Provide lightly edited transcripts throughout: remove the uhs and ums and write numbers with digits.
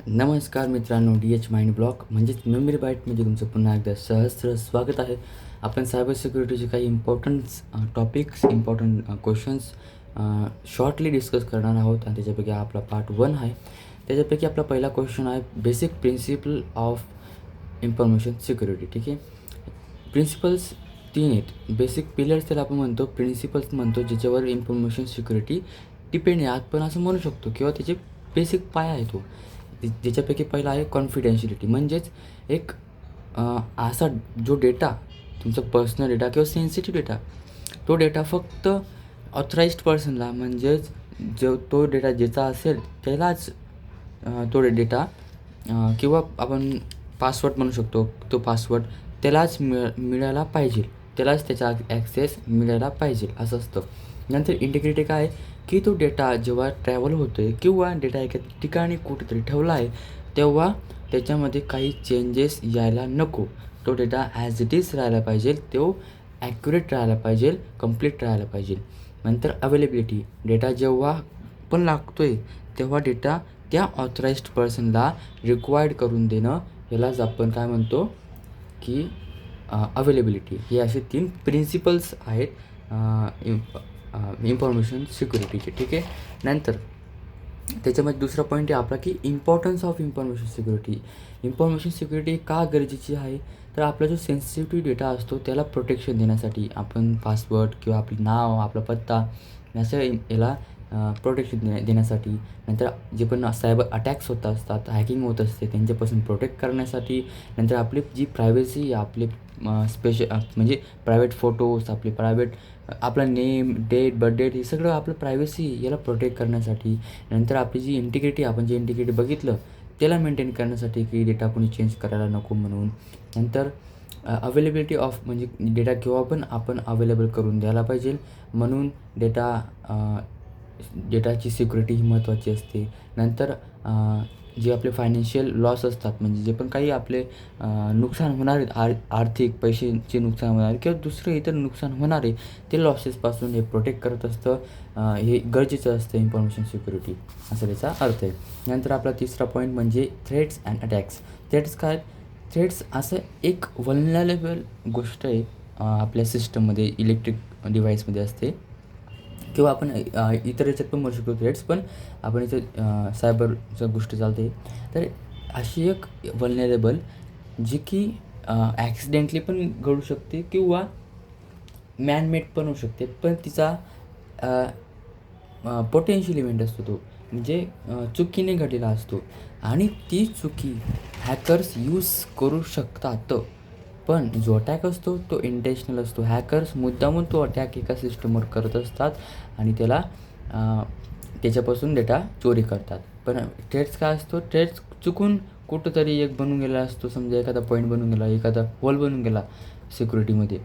नमस्कार मित्रांनो, DH mind block म्हणजेच मेमरी बाईटमध्ये तुमचं पुन्हा एकदा सहस्त्र स्वागत आहे. आपण सायबर सिक्युरिटीचे काही importance topics, important questions shortly discuss करणार आहोत आणि त्याच्यापैकी आपला पार्ट 1 आहे. त्याच्यापैकी आपला पहिला क्वेश्चन आहे basic principle of information security. ठीक आहे, प्रिन्सिपल्स 3 आहेत. बेसिक पिलर्स त्याला आपण म्हणतो, प्रिन्सिपल्स म्हणतो, ज्याच्यावर इन्फॉर्मेशन सिक्युरिटी डिपेंड आहे आपण असं म्हणू शकतो, किंवा त्याचे बेसिक पाया आहे तो. ज्याच्यापैकी पहिला आहे कॉन्फिडेन्शियलिटी, म्हणजेच एक असा जो डेटा, तुमचा पर्सनल डेटा किंवा सेन्सिटिव्ह डेटा, तो डेटा फक्त ऑथराइज्ड पर्सनला, म्हणजेच जो तो डेटा ज्याचा असेल त्यालाच तो डेटा किंवा आपण पासवर्ड म्हणू शकतो, तो पासवर्ड त्यालाच मिळायला पाहिजे, त्यालाच त्याचा ॲक्सेस मिळायला पाहिजे असं असतं. नंतर इंटिग्रिटी काय आहे की तो डेटा जेव्हा ट्रॅव्हल होतो आहे किंवा डेटा एका ठिकाणी कुठेतरी ठेवला आहे तेव्हा त्याच्यामध्ये काही चेंजेस यायला नको. तो डेटा ॲज इट इज राहायला पाहिजे, तो ॲक्युरेट राहायला पाहिजे, कंप्लीट राहायला पाहिजे. नंतर अवेलेबिलिटी, डेटा जेव्हा पण लागतो आहे तेव्हा डेटा त्या ऑथराइज्ड पर्सनला रिक्वायर्ड करून देणं, यालाच आपण काय म्हणतो की अवेलेबिलिटी. हे असे 3 प्रिन्सिपल्स आहेत इन्फॉर्मेशन सिक्युरिटीचे. ठीक आहे, नंतर त्याच्यामध्ये दुसरा पॉईंट आहे आपला की importance of information security. Information security का गरजेची आहे, तर आपला जो सेन्सिटिव्ह डेटा असतो त्याला प्रोटेक्शन देण्यासाठी आपण पासवर्ड किंवा आपलं नाव, आपला पत्ता असं याला प्रोटेक्शन देण्यासाठी. नंतर जे पण सायबर अटॅक्स होत असतात, हॅकिंग होत असते, त्यांच्यापासून प्रोटेक्ट करण्यासाठी. नंतर आपली जी प्रायव्हसी, आपले म्हणजे प्रायव्हेट फोटोज, आपले प्रायव्हेट आपला नेम, डेट, बर्थ डेट, हे सगळं आपलं प्रायव्हसी याला प्रोटेक्ट करण्यासाठी. नंतर आपली जी इंटिग्रिटी, आपण जे इंटिग्रिटी बघितलं त्याला मेंटेन करण्यासाठी, की डेटा कोणी चेंज करायला नको म्हणून. नंतर अवेलेबिलिटी ऑफ, म्हणजे डेटा केव्हा पण आपण अवेलेबल करून द्यायला पाहिजे, म्हणून डेटाची सिक्युरिटी ही महत्त्वाची असते. नंतर जे आपले फायनान्शियल लॉस असतात, म्हणजे जे पण काही आपले नुकसान होणार आहेत, आर्थिक पैशांचे नुकसान होणार किंवा दुसरं इतर नुकसान होणार आहे, ते लॉसेसपासून हे प्रोटेक्ट करत असतं. हे गरजेचं असतं इन्फॉर्मेशन सिक्युरिटी, असा त्याचा अर्थ आहे. नंतर आपला तिसरा पॉईंट म्हणजे थ्रेट्स अँड अटॅक्स. थ्रेट्स काय? थ्रेट्स असं एक व्हल्नरेबल गोष्ट आहे आपल्या सिस्टममध्ये, इलेक्ट्रिक डिव्हाइसमध्ये असते, किंवा आपण इतर याच्यात पण म्हणू शकतो थ्रेट्स, पण आपण इथं सायबरचं गोष्ट चालते. तर अशी एक व्हल्नरेबल जी की ॲक्सिडेंटली पण घडू शकते किंवा मॅनमेड पण होऊ शकते, पण तिचा पोटेन्शियल इव्हेंट असतो तो, म्हणजे चुकीने घडलेला असतो, आणि ती चुकी हॅकर्स यूज करू शकतात. पण जो अटॅक असतो तो इंटेन्शनल असतो. हॅकर्स मुद्दामून तो अटॅक एका सिस्टमवर करत असतात आणि त्याला त्याच्यापासून डेटा चोरी करतात. पण थ्रेट्स काय असतो, थ्रेट्स चुकून कुठंतरी एक बनून गेला असतो, समजा एखादा पॉईंट बनून गेला, एखादा होल बनून गेला सिक्युरिटीमध्ये,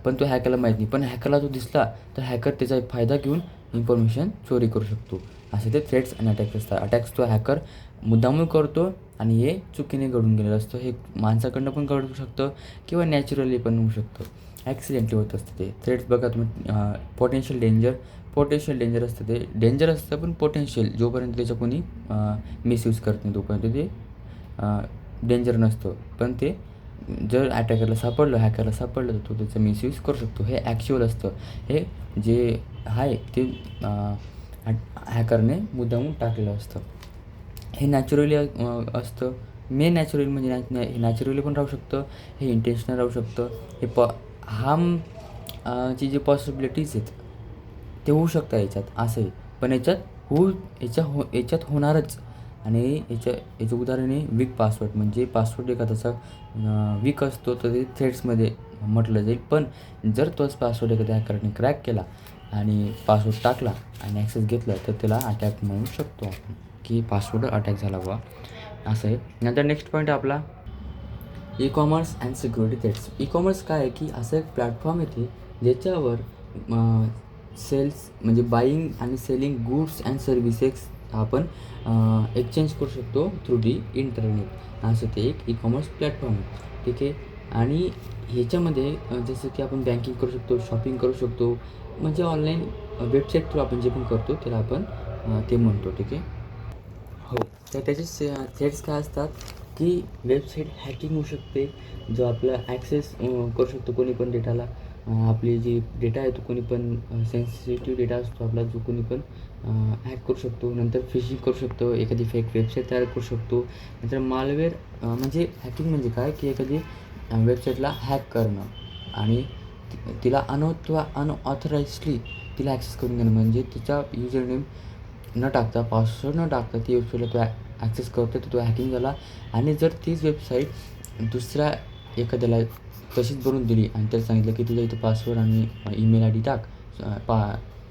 पण तो हॅकरला माहीत नाही, पण हॅकरला तो दिसला तर हॅकर त्याचा फायदा घेऊन इन्फॉर्मेशन चोरी करू शकतो. असे ते थ्रेट्स आणि अटॅक्स असतात. अटॅक्स तो हॅकर मुद्दामून करतो आणि हे चुकीने घडून गेलेलं असतं. हे माणसाकडनं पण घडू शकतं किंवा नॅचरली पण होऊ शकतं, ॲक्सिडेंटली होत असतं ते. थ्रेट्स बघा तुम्ही, पोटेन्शियल डेंजर असतं, ते डेंजर असतं, पण पोटेन्शियल जोपर्यंत त्याचं कोणी मिसयूज करत नाही तोपर्यंत ते डेंजर नसतं. पण ते जर हॅकरला सापडलं तर तो त्याचा मिसयूज करू शकतो. हे ॲक्च्युअल असतं, हे जे आहे ते हॅकरने मुद्दामून टाकलेलं असतं. हे नॅचरली असतं. नॅचरली म्हणजे हे नॅचरली पण राहू शकतं, हे इंटेन्शनल राहू शकतं. हे हार्म ची जी पॉसिबिलिटीज आहेत ते होऊ शकतं याच्यात, असं आहे. पण याच्यात होणारच. आणि याचं उदाहरण आहे वीक पासवर्ड, म्हणजे पासवर्ड एखाद्याचा वीक असतो तर ते थ्रेड्समध्ये म्हटलं जाईल. पण जर तोच पासवर्ड एखाद्या हॅकरने क्रॅक केला आणि पासवर्ड टाकला आणि ॲक्सेस घेतला तर त्याला अटॅक म्हणू शकतो आपण, की पासवर्ड अटॅक झाला बा, असं आहे. नंतर नेक्स्ट पॉईंट आपला e commerce and security threats. E commerce काय आहे की असं एक प्लॅटफॉर्म येते ज्याच्यावर सेल्स, म्हणजे बाईंग आणि सेलिंग गुड्स अँड सर्व्हिसेस आपण एक्सचेंज करू शकतो थ्रू दी इंटरनेट. असं ते एक ई कॉमर्स प्लॅटफॉर्म आहे. ठीक आहे, आणि ह्याच्यामध्ये जसं की आपण बँकिंग करू शकतो, शॉपिंग करू शकतो, म्हणजे ऑनलाईन वेबसाईट थ्रू आपण जे पण करतो त्याला आपण ते म्हणतो. ठीक आहे, हो. तर त्याचे थ्रेड्स काय असतात की वेबसाईट हॅकिंग होऊ शकते, जो आपला ॲक्सेस करू शकतो कोणी पण डेटाला. आपली जी डेटा आहे तो कोणी पण सेन्सिटिव्ह डेटा असतो आपला, जो कोणी पण हॅक करू शकतो. नंतर फिशिंग करू शकतो, एखादी फेक वेबसाईट तयार करू शकतो. नंतर मालवेअर म्हणजे हॅकिंग म्हणजे काय की एखादी वेबसाईटला हॅक करणं आणि तिला अनऑथराइजली तिला ॲक्सेस करून देणं, म्हणजे तिचा युजर नेम न टाकता, पासवर्ड न टाकता ती वेबसाईटला तो ॲक्सेस करतो, तर तो हॅकिंग झाला. आणि जर तीच वेबसाईट दुसऱ्या एखाद्याला तशीच बनवून दिली आणि त्याला सांगितलं की तुझ्या इथं पासवर्ड आणि ईमेल आय डी टाक,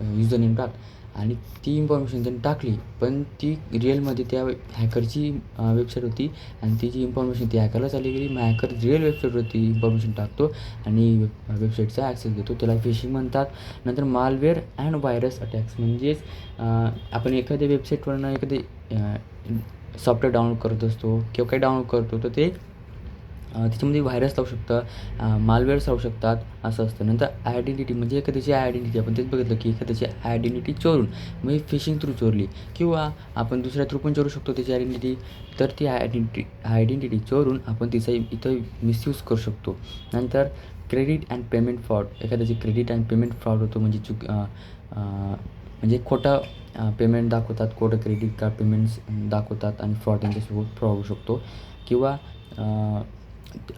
युजर नेम टाक, आणि ती इन्फॉर्मेशन त्यांनी टाकली, पण ती रिअलमध्ये त्या हॅकरची वेबसाईट होती आणि ती जी इन्फॉर्मेशन ती हॅकरला चालली गेली. मग हॅकर रिअल वेबसाईटवरती इन्फॉर्मेशन टाकतो आणि वेबसाईटचा ॲक्सेस घेतो, त्याला फिशिंग म्हणतात. नंतर मालवेअर अँड व्हायरस अटॅक्स म्हणजेच आपण एखाद्या वेबसाईटवरनं एखादे सॉफ्टवेअर डाउनलोड करत असतो किंवा काही डाउनलोड करतो, तर ते त्याच्यामध्ये व्हायरस लावू शकतं, मालवेअर्स लावू शकतात, असं असतं. नंतर आयडेंटिटी म्हणजे एखाद्याची आयडेंटिटी, आपण तेच बघितलं की एखाद्याची आयडेंटिटी चोरून, म्हणजे फिशिंग थ्रू चोरली, किंवा आपण दुसऱ्या थ्रू पण चोरू शकतो त्याची आयडेंटिटी. तर ती आयडेंटिटी चोरून आपण तिचा इथं मिसयूज करू शकतो. नंतर क्रेडिट अँड पेमेंट फ्रॉड, एखाद्याची क्रेडिट अँड पेमेंट फ्रॉड होतो, म्हणजे म्हणजे खोटं पेमेंट दाखवतात, खोटं क्रेडिट कार्ड पेमेंट्स दाखवतात आणि फ्रॉड त्यांच्यासोबत फ्रॉड होऊ शकतो. किंवा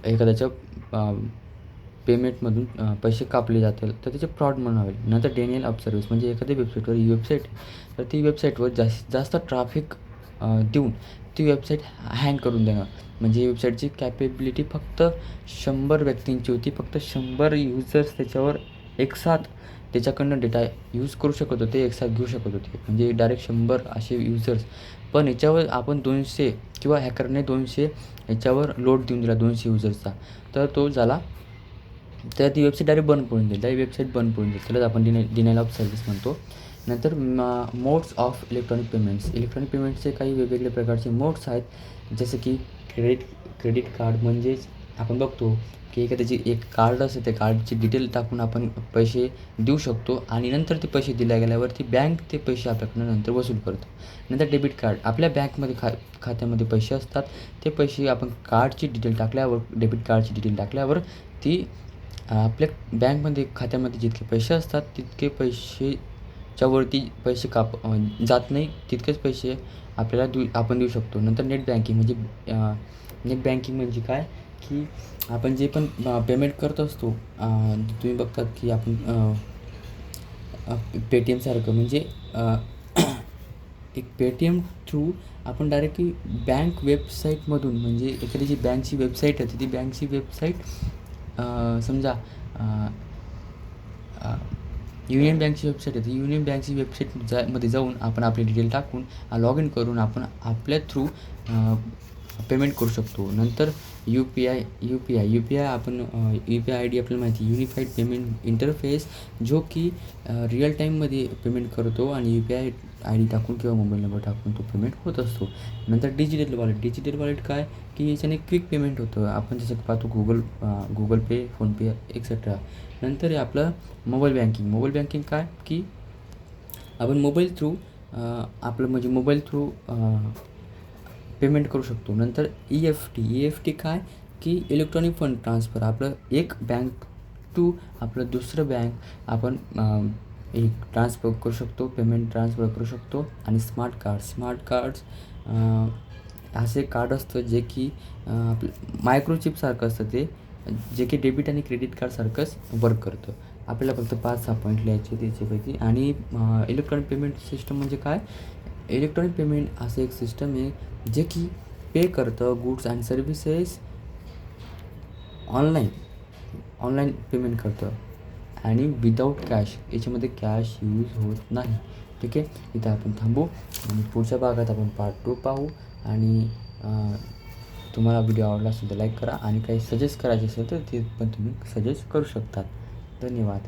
एखाद्याच्या पेमेंटमधून पैसे कापले जातील, तर त्याचे फ्रॉड म्हणावे. नंतर डेनियल ऑफ सर्व्हिस म्हणजे एखाद्या वेबसाईट तर ती वेबसाईटवर जास्तीत जास्त ट्रॅफिक देऊन ती वेबसाईट हँग करून देणं. म्हणजे वेबसाईटची कॅपेबिलिटी फक्त 100 व्यक्तींची होती, फक्त 100 युजर्स त्याच्यावर एकसाथ त्याच्याकडनं डेटा यूज करू शकत होते, एकसाथ घेऊ शकत होते, म्हणजे डायरेक्ट 100 असे युजर्स. पण याच्यावर आपण 200 किंवा हॅकरने 200 याच्यावर लोड देऊन दिला 200 युजर्सचा, तर तो झाला, तर ती वेबसाईट डायरेक्ट बंद पडून जाईल, त्या वेबसाईट बंद पडून जाईल, त्यालाच आपण डिनायल ऑफ सर्व्हिस म्हणतो. नंतर मोड्स ऑफ इलेक्ट्रॉनिक पेमेंट्सचे काही वेगवेगळे प्रकारचे मोड्स आहेत, जसं की क्रेडिट कार्ड. म्हणजेच आपण बघतो की एखाद्याची एक कार्ड असते, त्या कार्डची डिटेल टाकून आपण पैसे देऊ शकतो आणि नंतर ते पैसे दिल्या गेल्यावरती बँक ते पैसे आपल्याकडून नंतर वसूल करतो. नंतर डेबिट कार्ड, आपल्या बँकमध्ये खात्यामध्ये पैसे असतात, ते पैसे आपण कार्डची डिटेल टाकल्यावर, डेबिट कार्डची डिटेल टाकल्यावर ती आपल्या बँकमध्ये खात्यामध्ये जितके पैसे असतात तितके पैसेच्यावरती पैसे जात नाही, तितकेच पैसे आपल्याला आपण देऊ शकतो. नंतर नेट बँकिंग म्हणजे काय की आपण जे पण पेमेंट करत असतो, तुम्ही बघतात की आपण पेटीएमसारखं, म्हणजे एक पेटीएम थ्रू आपण डायरेक्टली बँक वेबसाईटमधून, म्हणजे एखाद्याची बँकची वेबसाईट आहे, ती बँकची वेबसाईट समजा युनियन बँकची वेबसाईट आहे, ती युनियन बँकची वेबसाईट मध्ये जाऊन आपण आपली डिटेल टाकून लॉग इन करून आपण आपल्या थ्रू पेमेंट करू शकतो. नंतर यू पी आय आपण U P I I D आपल्याला माहिती, युनिफाईड पेमेंट इंटरफेस, जो की रिअल टाईममध्ये पेमेंट करतो आणि U P I I D टाकून किंवा मोबाईल नंबर टाकून तो पेमेंट होत असतो. नंतर डिजिटल वॉलेट काय की याच्याने क्विक पेमेंट होतं, आपण जसं पाहतो गुगल पे, फोनपे एक्सेट्रा. नंतर आहे आपलं मोबाईल बँकिंग काय की आपण मोबाईल थ्रू पेमेंट करू शकतो. नंतर ई एफ टी काय की इलेक्ट्रॉनिक फंड ट्रान्सफर, आपलं एक बँक टू आपलं दुसरं बँक आपण एक ट्रान्सफर करू शकतो, पेमेंट ट्रान्सफर करू शकतो. आणि स्मार्ट कार्ड्स असे कार्ड असतं जे की आपलं मायक्रोचिपसारखं असतं, ते जे की डेबिट आणि क्रेडिट कार्डसारखंच वर्क करतं. आपल्याला फक्त 5-6 पॉईंट लिहायचे त्याच्यापैकी. आणि इलेक्ट्रॉनिक पेमेंट सिस्टम म्हणजे काय, इलेक्ट्रॉनिक पेमेंट असं एक सिस्टम आहे जे की पे करतं goods and services online payment करतं आणि विदाऊट कॅश, याच्यामध्ये कॅश यूज होत नाही. ठीक आहे, इथं आपण थांबू आणि पुढच्या भागात आपण पार्ट 2 पाहू. आणि तुम्हाला व्हिडिओ आवडला असेल तर लाईक करा आणि काही सजेस्ट करायचे असेल तर ते पण तुम्ही सजेस्ट करू शकतात. धन्यवाद.